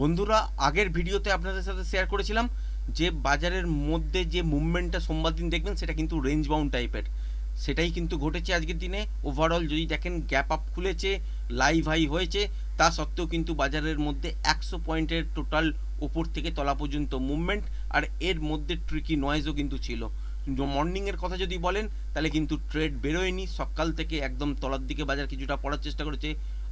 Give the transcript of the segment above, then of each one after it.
বন্ধুরা, আগের ভিডিওতে আপনাদের সাথে শেয়ার করেছিলাম যে বাজারের মধ্যে যে মুভমেন্টটা সোমবার দিন দেখবেন সেটা কিন্তু রেঞ্জ বাউন্ড টাইপের। সেটাই কিন্তু ঘটেছে আজকের দিনে। ওভারঅল যদি দেখেন গ্যাপ আপ খুলেছে, লাইভ হাই হয়েছে, তা সত্ত্বেও কিন্তু বাজারের মধ্যে 100 পয়েন্টের টোটাল ওপর থেকে তলা পর্যন্ত মুভমেন্ট। আর এর মধ্যে ট্রিকি নয়েজও কিন্তু ছিল। মর্নিংয়ের কথা যদি বলেন তাহলে কিন্তু ট্রেড বেরোয়নি। সকাল থেকে একদম তলার দিকে বাজার কিছুটা পড়ার চেষ্টা করেছে,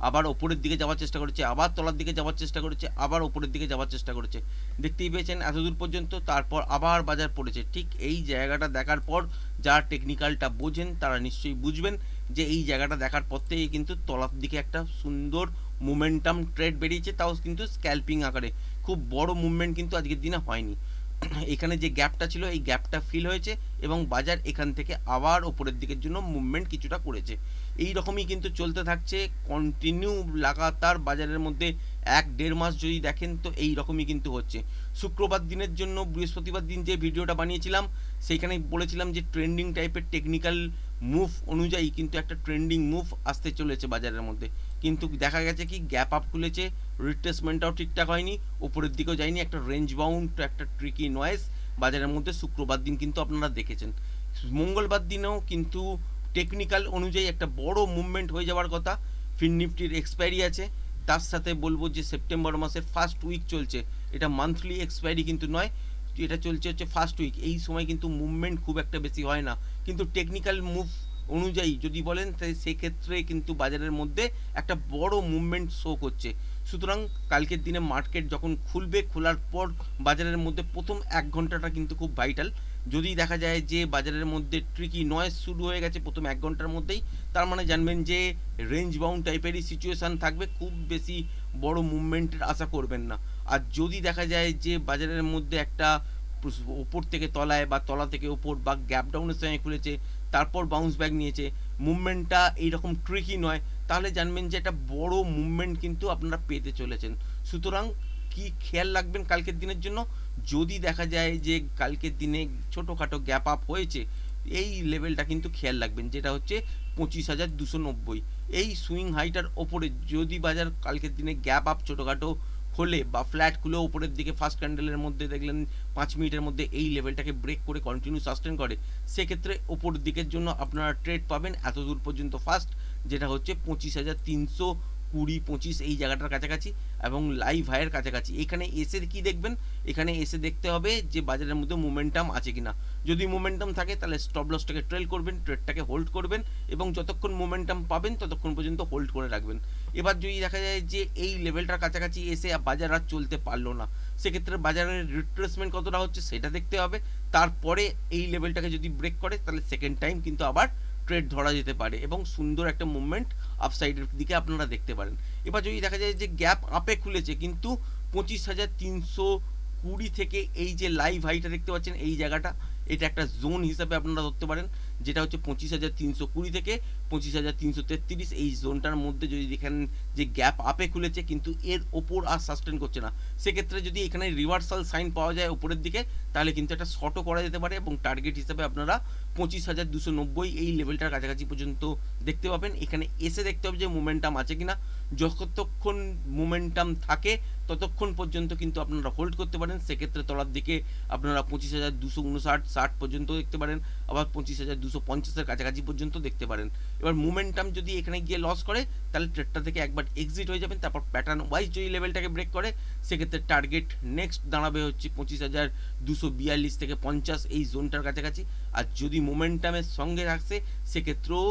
আবার ওপরের দিকে যাওয়ার চেষ্টা করেছে, আবার তলার দিকে যাওয়ার চেষ্টা করেছে, আবার ওপরের দিকে যাওয়ার চেষ্টা করেছে। দেখতেই পেয়েছেন এতদূর পর্যন্ত। তারপর আবার বাজার পড়েছে। ঠিক এই জায়গাটা দেখার পর যারা টেকনিক্যালটা বোঝেন তারা নিশ্চয়ই বুঝবেন যে এই জায়গাটা দেখার পর থেকেই কিন্তু তলার দিকে একটা সুন্দর মোমেন্টাম ট্রেড বেরিয়েছে, তাও কিন্তু স্ক্যাল্পিং আকারে। খুব বড় মুভমেন্ট কিন্তু আজকের দিনে হয়নি। এখানে যে গ্যাপটা ছিল এই গ্যাপটা ফিল হয়েছে এবং বাজার এখান থেকে আবার ওপরের দিকের জন্য মুভমেন্ট কিছুটা করেছে। এই রকমই কিন্তু চলতে থাকছে কন্টিনিউ লাগাতার বাজারের মধ্যে 1-1.5 মাস যদি দেখেন তো এই রকমই কিন্তু হচ্ছে। শুক্রবার দিনের জন্য বৃহস্পতিবার দিন যে ভিডিওটা বানিয়েছিলাম সেইখানে বলেছিলাম যে ট্রেন্ডিং টাইপের টেকনিক্যাল মুভ অনুযায়ী কিন্তু একটা ট্রেন্ডিং মুভ আসতে চলেছে বাজারের মধ্যে। কিন্তু দেখা গেছে কি গ্যাপ আপ খুলেছে, রিট্রেসমেন্টটাও ঠিকঠাক হয়নি, ওপরের দিকেও যায়নি, একটা রেঞ্জ বাউন্ড একটা ট্রিকি নয়েজ বাজারের মধ্যে শুক্রবার দিন কিন্তু আপনারা দেখেছেন। মঙ্গলবার দিনেও কিন্তু টেকনিক্যাল অনুযায়ী একটা বড় মুভমেন্ট হয়ে যাওয়ার কথা। ফিন নিফটির এক্সপায়ারি আছে, তার সাথে বলবো যে সেপ্টেম্বর মাসের ফার্স্ট উইক চলছে। এটা মান্থলি এক্সপায়ারি কিন্তু নয়, এটা চলছে হচ্ছে ফার্স্ট উইক। এই সময় কিন্তু মুভমেন্ট খুব একটা বেশি হয় না, কিন্তু টেকনিক্যাল মুভ অনুযায়ী যদি বলেন তাই সেক্ষেত্রে কিন্তু বাজারের মধ্যে একটা বড় মুভমেন্ট শো করছে। সুতরাং কালকের দিনে মার্কেট যখন খুলবে, খোলার পর বাজারের মধ্যে প্রথম 1 ঘন্টাটা কিন্তু খুব ভাইটাল। যদি দেখা যায় যে বাজারের মধ্যে ট্রিকি নয়েজ শুরু হয়ে গেছে প্রথম 1 ঘন্টার মধ্যেই, তার মানে জানবেন যে রেঞ্জ বাউন্ড টাইপেরই সিচুয়েশান থাকবে, খুব বেশি বড় মুভমেন্টের আশা করবেন না। আর যদি দেখা যায় যে বাজারের মধ্যে একটা ওপর থেকে তলায় বা তলা থেকে ওপর বা গ্যাপ ডাউনের সঙ্গে খুলেছে, তারপর বাউন্স ব্যাক নিয়েছে, মুভমেন্টটা এইরকম ট্রিকি নয়, তাহলে জানবেন যে একটা বড় মুভমেন্ট কিন্তু আপনারা পেতে চলেছেন। সুতরাং কি খেয়াল রাখবেন কালকের দিনের জন্য? যদি দেখা যায় যে কালকের দিনে ছোটোখাটো গ্যাপ আপ হয়েছে, এই লেভেলটা কিন্তু খেয়াল রাখবেন, যেটা হচ্ছে 25,290। এই সুইং হাইটার ওপরে যদি বাজার কালকের দিনে গ্যাপ আপ ছোটোখাটো খোলে বা ফ্ল্যাট খুলে ওপরের দিকে ফার্স্ট ক্যান্ডেলের মধ্যে দেখলেন 5 মিনিটের মধ্যে এই লেভেলটাকে ব্রেক করে কন্টিনিউ সাস্টেন করে, সেক্ষেত্রে ওপর দিকের জন্য আপনারা ট্রেড পাবেন এত দূর পর্যন্ত ফার্স্ট, যেটা হচ্ছে 25,320-25 এই জায়গাটার কাছাকাছি এবং লাইভ হাইয়ের কাছাকাছি। এখানে এসে কি দেখবেন? এখানে এসে দেখতে হবে যে বাজারের মধ্যে মোমেন্টাম আছে কিনা। যদি মোমেন্টাম থাকে তাহলে স্টপ লসটাকে ট্রেল করবেন, ট্রেডটাকে হোল্ড করবেন এবং যতক্ষণ মোমেন্টাম পাবেন ততক্ষণ পর্যন্ত হোল্ড করে রাখবেন। এবার যদি দেখা যায় যে এই লেভেলটার কাছাকাছি এসে বাজার আর চলতে পারলো না, সেক্ষেত্রে বাজারের রিট্রেসমেন্ট কতটা হচ্ছে সেটা দেখতে হবে। তারপরে এই লেভেলটাকে যদি ব্রেক করে তাহলে সেকেন্ড টাইম কিন্তু আবার ট্রেড ধরা যেতে পারে এবং সুন্দর একটা মুভমেন্ট আপসাইডের দিকে আপনারা দেখতে পারেন। এবার যদি দেখা যায় যে গ্যাপ আপে খুলেছে কিন্তু 25,320 থেকে এই যে লাইভ হাইটা দেখতে পাচ্ছেন এই জায়গাটা, এটা একটা জোন হিসাবে আপনারা ধরতে পারেন, যেটা হচ্ছে 25,320 থেকে 25,333। এই জোনটার মধ্যে যদি দেখেন যে গ্যাপ আপে খুলেছে কিন্তু এর ওপর আর সাস্টেন করছে না, সেক্ষেত্রে যদি এখানে রিভার্সাল সাইন পাওয়া যায় উপরের দিকে তাহলে কিন্তু একটা শর্টও করা যেতে পারে এবং টার্গেট হিসাবে আপনারা 25,290 এই লেভেলটার কাছাকাছি পর্যন্ত দেখতে পাবেন। এখানে এসে দেখতে হবে যে মোমেন্টাম আছে কিনা। যতক্ষণ মোমেন্টাম থাকে ততক্ষণ পর্যন্ত কিন্তু আপনারা হোল্ড করতে পারেন, সেক্ষেত্রে তলার দিকে আপনারা 25,259-60 পর্যন্ত দেখতে পারেন, আবার 25,250-এর কাছাকাছি পর্যন্ত দেখতে পারেন। এবার মোমেন্টাম যদি এখানে গিয়ে লস করে তাহলে ট্রেডটা থেকে একবার এক্সিট হয়ে যাবেন। তারপর প্যাটার্ন ওয়াইজ যদি লেভেলটাকে ব্রেক করে সেক্ষেত্রে টার্গেট নেক্সট দাঁড়াবে হচ্ছে 25,242 থেকে 50 এই জোনটার কাছাকাছি। আর যদি মোমেন্টামের সঙ্গে রাখছে সেক্ষেত্রেও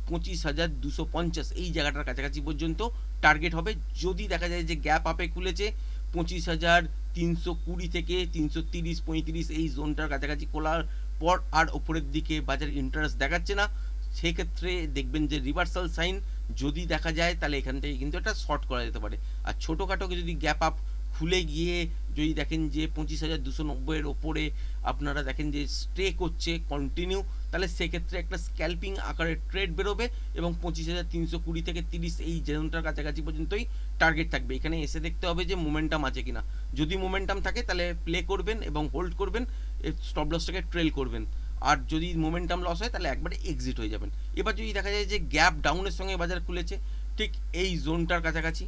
25,250 এই জায়গাটার কাছাকাছি পর্যন্ত টার্গেট হবে। যদি দেখা যায় যে গ্যাপ আপে খুলেছে 25,320 থেকে 330-35 এই জোনটার কাছাকাছি খোলার পর আর ওপরের দিকে বাজার ইন্টারেস্ট দেখাচ্ছে না, সেক্ষেত্রে দেখবেন যে রিভার্সাল সাইন যদি দেখা যায় তাহলে এখান থেকে কিন্তু একটা শর্ট করা যেতে পারে। আর ছোটোখাটোকে যদি গ্যাপ আপ খুলে গিয়ে যদি দেখেন যে 25,290-এর ওপরে আপনারা দেখেন যে স্টে করছে কন্টিনিউ, তাহলে সেক্ষেত্রে একটা স্ক্যাল্পিং আকারে ট্রেড বেরোবে এবং 25,320 থেকে 30 এই জোনটার কাছাকাছি পর্যন্তই টার্গেট থাকবে। এখানে এসে দেখতে হবে যে মোমেন্টাম আছে কিনা। যদি মোমেন্টাম থাকে তাহলে প্লে করবেন এবং হোল্ড করবেন, স্টপ লসটাকে ট্রেল করবেন। আর যদি মোমেন্টাম লস হয় তাহলে একবারে এক্সিট হয়ে যাবেন। এবার যদি দেখা যায় যে গ্যাপ ডাউনের সঙ্গে বাজার খুলেছে ঠিক এই জোনটার কাছাকাছি,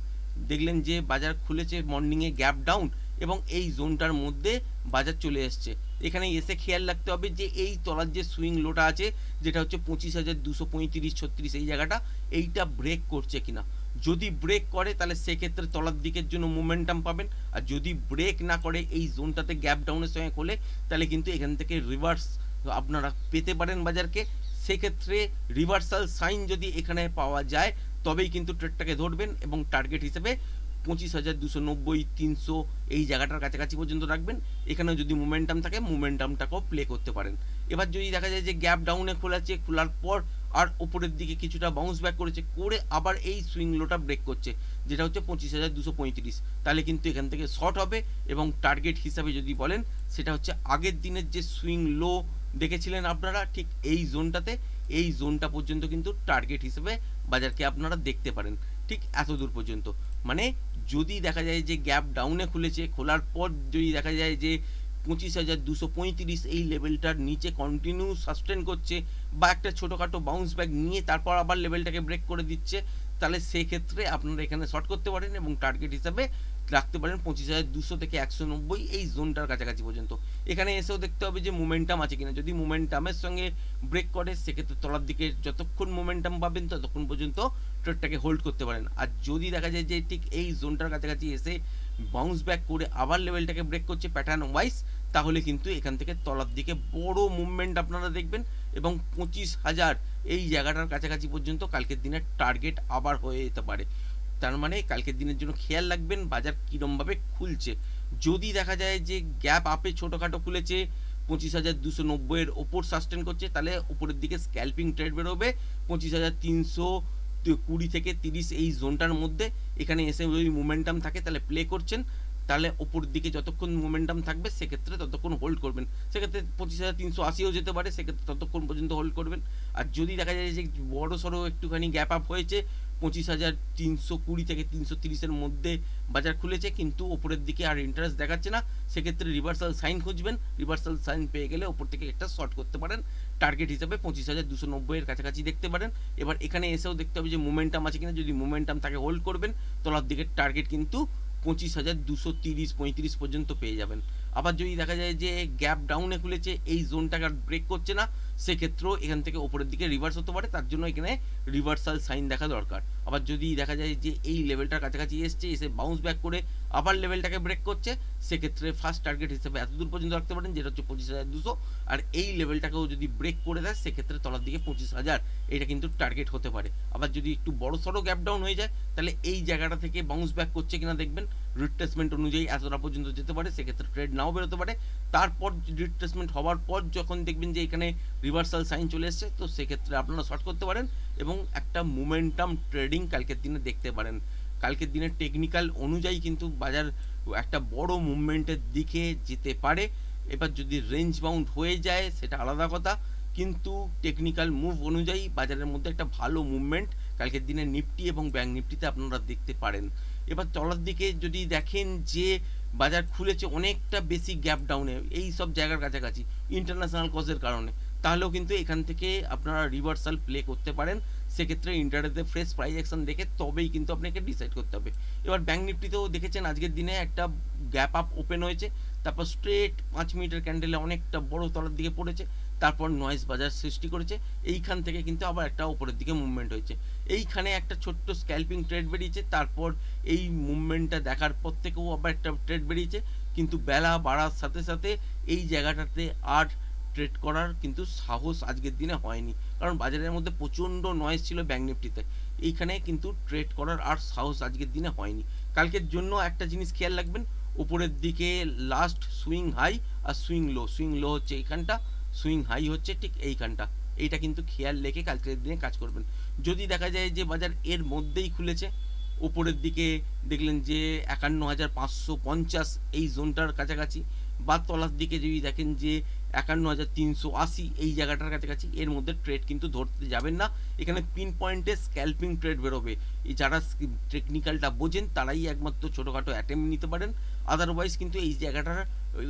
দেখলেন যে বাজার খুলেছে মর্নিংয়ে গ্যাপ ডাউন এবং এই জোনটার মধ্যে বাজার চলে এসছে। এখানে এসে খেয়াল রাখতে হবে যে এই তলার যে সুইং লোটা আছে, যেটা হচ্ছে 25,235-36 এই জায়গাটা, এইটা ব্রেক করছে কিনা। যদি ব্রেক করে তাহলে সেক্ষেত্রে তলার দিকের জন্য মোমেন্টাম পাবেন, আর যদি ব্রেক না করে এই জোনটাতে গ্যাপ ডাউনের সঙ্গে খোলে তাহলে কিন্তু এখান থেকে রিভার্স আপনারা পেতে পারেন বাজারকে। সেক্ষেত্রে রিভার্সাল সাইন যদি এখানে পাওয়া যায় তবেই কিন্তু ট্রেডটাকে ধরবেন এবং টার্গেট হিসেবে 25,290-300 এই জায়গাটার কাছাকাছি পর্যন্ত রাখবেন। এখানেও যদি মোমেন্টাম থাকে মোমেন্টামটাকেও প্লে করতে পারেন। এবার যদি দেখা যায় যে গ্যাপ ডাউনে খোলাচ্ছে, খোলার পর আর ওপরের দিকে কিছুটা বাউন্স ব্যাক করেছে, করে আবার এই সুইং লোটা ব্রেক করছে যেটা হচ্ছে 25,235, তাহলে কিন্তু এখান থেকে শর্ট হবে এবং টার্গেট হিসাবে যদি বলেন সেটা হচ্ছে আগের দিনের যে সুইং লো দেখেছিলেন আপনারা ঠিক এই জোনটাতে, এই জোনটা পর্যন্ত কিন্তু টার্গেট হিসেবে বাজারকে আপনারা দেখতে পারেন, ঠিক এত দূর পর্যন্ত। মানে যদি দেখা যায় যে গ্যাপ ডাউনে খুলেছে, খোলার পর যদি দেখা যায় যে 25,235 এই লেভেলটার নিচে কন্টিনিউ সাস্টেন করছে বা একটা ছোটোখাটো বাউন্স ব্যাক নিয়ে তারপর আবার লেভেলটাকে ব্রেক করে দিচ্ছে, তাহলে সেক্ষেত্রে আপনারা এখানে শর্ট করতে পারেন এবং টার্গেট হিসাবে রাখতে পারেন 25,200 থেকে 190 এই জোনটার কাছাকাছি পর্যন্ত। এখানে এসেও দেখতে হবে যে মোমেন্টাম আছে কিনা, যদি মোমেন্টামের সঙ্গে ব্রেক করে সেক্ষেত্রে তলার দিকে যতক্ষণ মোমেন্টাম পাবেন ততক্ষণ পর্যন্ত ট্রেডটাকে হোল্ড করতে পারেন। আর যদি দেখা যায় যে ঠিক এই জোনটার কাছাকাছি এসে বাউন্স ব্যাক করে আবার লেভেলটাকে ব্রেক করছে প্যাটার্ন ওয়াইজ, তাহলে কিন্তু এখান থেকে তলার দিকে বড় মুভমেন্ট আপনারা দেখবেন এবং 25,000 এই জায়গাটার কাছাকাছি পর্যন্ত কালকের দিনের টার্গেট আবার হয়ে যেতে পারে। তার মানে কালকের দিনের জন্য খেয়াল রাখবেন বাজার কীরমভাবে খুলছে। যদি দেখা যায় যে গ্যাপ আপে ছোটোখাটো খুলেছে, 25,290 ওপর সাস্টেন করছে, তাহলে উপরের দিকে স্ক্যাল্পিং ট্রেড বেরোবে 25,320 থেকে 30 এই জোনটার মধ্যে। এখানে এসে যদি মোমেন্টাম থাকে তাহলে প্লে করছেন, তাহলে ওপর দিকে যতক্ষণ মোমেন্টাম থাকবে সেক্ষেত্রে ততক্ষণ হোল্ড করবেন। সেক্ষেত্রে 25,380ও যেতে পারে, সেক্ষেত্রে ততক্ষণ পর্যন্ত হোল্ড করবেন। আর যদি দেখা যায় যে বড় সড়ো একটুখানি গ্যাপ আপ হয়েছে, 25,320 থেকে 330-এর মধ্যে বাজার খুলেছে কিন্তু ওপরের দিকে আর ইন্টারেস্ট দেখাচ্ছে না, সেক্ষেত্রে রিভার্সাল সাইন খুঁজবেন। রিভার্সাল সাইন পেয়ে গেলে ওপর থেকে একটা শর্ট করতে পারেন, টার্গেট হিসাবে 25,290-এর কাছাকাছি দেখতে পারেন। এবার এখানে এসেও দেখতে হবে যে মোমেন্টাম আছে কিনা, যদি মোমেন্টাম থাকে হোল্ড করবেন, তলার দিকের টার্গেট কিন্তু 25,230-35 পর্যন্ত পেয়ে যাবেন। আবার যদি দেখা যায় যে গ্যাপ ডাউনে খুলেছে, এই জোনটাকে আর ব্রেক করছে না, সেক্ষেত্রেও এখান থেকে ওপরের দিকে রিভার্স হতে পারে, তার জন্য এখানে রিভার্সাল সাইন দেখা দরকার। আবার যদি দেখা যায় যে এই লেভেলটার কাছাকাছি এসছে, এসে বাউন্স ব্যাক করে আবার লেভেলটাকে ব্রেক করছে, সেক্ষেত্রে ফার্স্ট টার্গেট হিসেবে এতদূর পর্যন্ত রাখতে পারেন যেটা হচ্ছে 25,200। আর এই লেভেলটাকেও যদি ব্রেক করে দেয় সেক্ষেত্রে তলার দিকে 25,000 এটা কিন্তু টার্গেট হতে পারে। আবার যদি একটু বড় সড়ো গ্যাপ ডাউন হয়ে যায় তাহলে এই জায়গাটা থেকে বাউন্স ব্যাক করছে কিনা দেখবেন, রিট্রেসমেন্ট অনুযায়ী এতটা পর্যন্ত যেতে পারে, সেক্ষেত্রে ট্রেড নাও বেরোতে পারে। তারপর রিট্রেসমেন্ট হওয়ার পর যখন দেখবেন যে এখানে রিভার্সাল সাইন চলে এসছে, তো সেক্ষেত্রে আপনারা শর্ট করতে পারেন এবং একটা মোমেন্টাম ট্রেডিং কালকের দিনে দেখতে পারেন। কালকের দিনের টেকনিক্যাল অনুযায়ী কিন্তু বাজার একটা বড় মুভমেন্টের দিকে যেতে পারে। এবার যদি রেঞ্জ বাউন্ড হয়ে যায় সেটা আলাদা কথা, কিন্তু টেকনিক্যাল মুভ অনুযায়ী বাজারের মধ্যে একটা ভালো মুভমেন্ট কালকের দিনে নিফটি এবং ব্যাংক নিফটিতে আপনারা দেখতে পারেন। এবার তলার দিকে যদি দেখেন যে বাজার খুলেছে অনেকটা বেশি গ্যাপ ডাউনে এই সব জায়গার কাছাকাছি ইন্টারন্যাশনাল কজের কারণে, তাহলেও কিন্তু এখান থেকে আপনারা রিভার্সাল প্লে করতে পারেন। সেক্ষেত্রে ইন্টারডেতে ফ্রেশ প্রাইস অ্যাকশন দেখে তবেই কিন্তু আপনাকে ডিসাইড করতে হবে। এবার ব্যাংক নিফটিতেও দেখেছেন আজকের দিনে একটা গ্যাপ আপ ওপেন হয়েছে, তারপর স্ট্রেট 5 মিনিটের ক্যান্ডেলে অনেকটা বড় তলার দিকে পড়েছে, তারপর নয়েজ বাজার সৃষ্টি করেছে, এইখান থেকে কিন্তু আবার একটা উপরের দিকে মুভমেন্ট হয়েছে। এইখানে একটা ছোট্ট স্ক্যাল্পিং ট্রেড বেরিয়েছে, তারপর এই মুভমেন্টটা দেখার পর থেকেও আবার একটা ট্রেড বেরিয়েছে, কিন্তু বেলা বাড়ার সাথে সাথে এই জায়গাটাতে আর ট্রেড করার কিন্তু সাহস আজকের দিনে হয়নি, কারণ বাজারের মধ্যে প্রচণ্ড নয়েজ ছিল ব্যাংক নিফটিতে। এইখানে কিন্তু ট্রেড করার আর সাহস আজকের দিনে হয়নি। কালকের জন্য একটা জিনিস খেয়াল রাখবেন, উপরের দিকে লাস্ট সুইং হাই আর সুইং লো হচ্ছে এইখানটা, সুইং হাই হচ্ছে ঠিক এইখানটা, এইটা কিন্তু খেয়াল রেখে কালকের দিনে কাজ করবেন। যদি দেখা যায় যে বাজার এর মধ্যেই খুলেছে, উপরের দিকে দেখলেন যে 51,550 এই জোনটার কাছাকাছি, বা তলার দিকে যদি দেখেন যে 51,380 এই জায়গাটার কাছাকাছি, এর মধ্যে ট্রেড কিন্তু ধরতে যাবেন না। এখানে পিন পয়েন্টে স্ক্যাল্পিং ট্রেড বেরোবে, এই যারা টেকনিক্যালটা বোঝেন তারাই একমাত্র ছোটোখাটো অ্যাটেম্প নিতে পারেন, আদারওয়াইজ কিন্তু এই জায়গাটা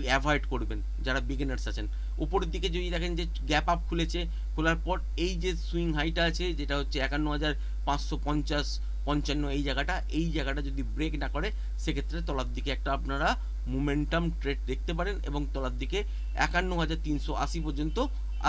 অ্যাভয়েড করবেন যারা বিগিনার্স আছেন। উপরের দিকে যদি দেখেন যে গ্যাপ আপ খুলেছে, খোলার পর এই যে সুইং হাইটা আছে যেটা হচ্ছে 51,550 55 এই জায়গাটা যদি ব্রেক না করে সেক্ষেত্রে তলার দিকে একটা আপনারা মোমেন্টাম ট্রেড দেখতে পারেন এবং তলার দিকে 51,380 পর্যন্ত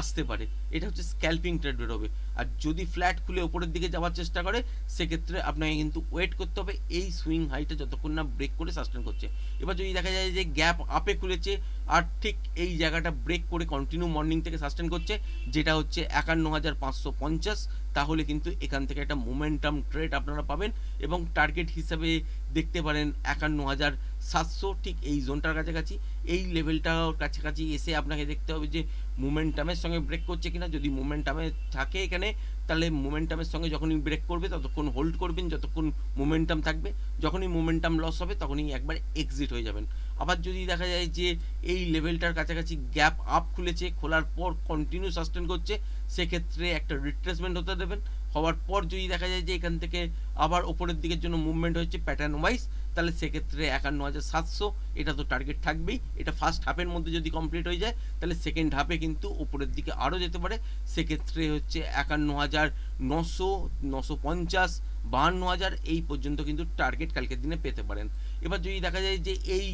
আসতে পারে। এটা হচ্ছে স্ক্যাল্পিং ট্রেড বেরোবে। আর যদি ফ্ল্যাট খুলে ওপরের দিকে যাওয়ার চেষ্টা করে সেক্ষেত্রে আপনাকে কিন্তু ওয়েট করতে হবে এই সুইং হাইটা যতক্ষণ না ব্রেক করে সাস্টেন করছে। এবার যদি দেখা যায় যে গ্যাপ আপে খুলেছে আর ঠিক এই জায়গাটা ব্রেক করে কন্টিনিউ মর্নিং থেকে সাস্টেন করছে যেটা হচ্ছে 51,550, তাহলে কিন্তু এখান থেকে একটা মোমেন্টাম ট্রেড আপনারা পাবেন এবং টার্গেট হিসাবে দেখতে পারেন 51,700, ঠিক এই জোনটার কাছাকাছি। এই লেভেলটার কাছাকাছি এসে আপনাকে দেখতে হবে যে মোমেন্টামের সঙ্গে ব্রেক করছে কিনা। যদি মোমেন্টামে থাকে এখানে তাহলে মোমেন্টামের সঙ্গে যখনই ব্রেক করবে ততক্ষণ হোল্ড করবেন যতক্ষণ মোমেন্টাম থাকবে। যখনই মোমেন্টাম লস হবে তখনই একবার এক্সিট হয়ে যাবেন। আবার যদি দেখা যায় যে এই লেভেলটার কাছাকাছি গ্যাপ আপ খুলেছে, খোলার পর কন্টিনিউ সাস্টেন করছে, সেক্ষেত্রে একটা রিট্রেসমেন্ট হতে দেবেন। হওয়ার পর যদি দেখা যায় যে এখান থেকে আবার ওপরের দিকের জন্য মুভমেন্ট হচ্ছে প্যাটার্ন ওয়াইজ, তাহলে সেক্ষেত্রে 51,700 এটা তো টার্গেট থাকবেই। এটা ফার্স্ট হাফের মধ্যে যদি কমপ্লিট হয়ে যায় তাহলে সেকেন্ড হাফে কিন্তু ওপরের দিকে আরও যেতে পারে। সেক্ষেত্রে হচ্ছে 51,900, 950, 52,000 এই পর্যন্ত কিন্তু টার্গেট কালকের দিনে পেতে পারেন। এবার যদি দেখা যায় যে এই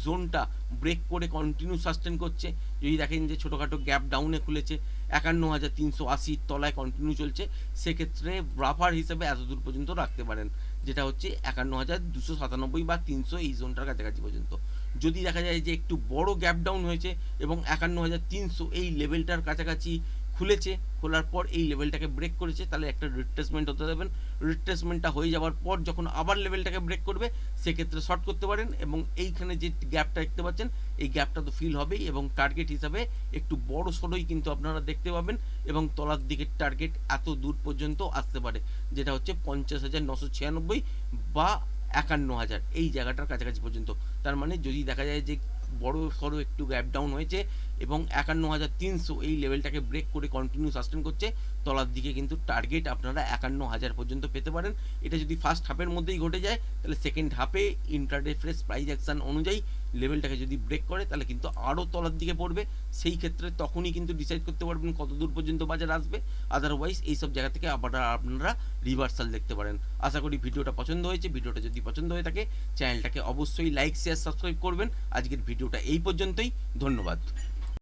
জোনটা ব্রেক করে কন্টিনিউ সাস্টেন করছে, যদি দেখেন যে ছোটোখাটো গ্যাপ ডাউনে খুলেছে 51,380 তলায় কন্টিনিউ চলছে, সেক্ষেত্রে রাফার হিসেবে এত দূর পর্যন্ত রাখতে পারেন যেটা হচ্ছে 51,297 বা 300 এই জোনটার কাছাকাছি পর্যন্ত। যদি দেখা যায় যে একটু বড় গ্যাপ ডাউন হয়েছে এবং 51,300 এই লেভেলটার কাছাকাছি খুলেছে, খোলার পর এই লেভেলটাকে ব্রেক করেছে, তাহলে একটা রিট্রেসমেন্ট হতে দেবেন। রিট্রেসমেন্টটা হয়ে যাওয়ার পর যখন আবার লেভেলটাকে ব্রেক করবে সেক্ষেত্রে শর্ট করতে পারেন এবং এইখানে যে গ্যাপটা দেখতে পাচ্ছেন এই গ্যাপটা তো ফিল হবেই এবং টার্গেট হিসাবে একটু বড় সড়োই কিন্তু আপনারা দেখতে পাবেন এবং তলার দিকের টার্গেট এত দূর পর্যন্ত আসতে পারে যেটা হচ্ছে 50,996 বা 51,000 এই জায়গাটার কাছাকাছি পর্যন্ত। তার মানে যদি দেখা যায় যে বড় সড়ো একটু গ্যাপ ডাউন হয়েছে এবং 51,300 এই লেভেলটাকে ব্রেক করে কন্টিনিউ সাস্টেন করছে, তলার দিকে কিন্তু টার্গেট আপনারা 51,000 পর্যন্ত পেতে পারেন। এটা যদি ফার্স্ট হাফের মধ্যেই ঘটে যায় তাহলে সেকেন্ড হাফে ইন্ট্রাডে ফ্রেশ প্রাইস অ্যাকশন অনুযায়ী লেভেলটাকে যদি ব্রেক করে তাহলে কিন্তু আরও তলার দিকে পড়বে। সেই ক্ষেত্রে তখনই কিন্তু ডিসাইড করতে পারবেন কত দূর পর্যন্ত বাজার আসবে। আদারওয়াইজ এইসব জায়গা থেকে আবার আপনারা রিভার্সাল দেখতে পারেন। আশা করি ভিডিওটা পছন্দ হয়েছে। ভিডিওটা যদি পছন্দ হয়ে থাকে চ্যানেলটাকে অবশ্যই লাইক, শেয়ার, সাবস্ক্রাইব করবেন। আজকের ভিডিওটা এই পর্যন্তই। ধন্যবাদ।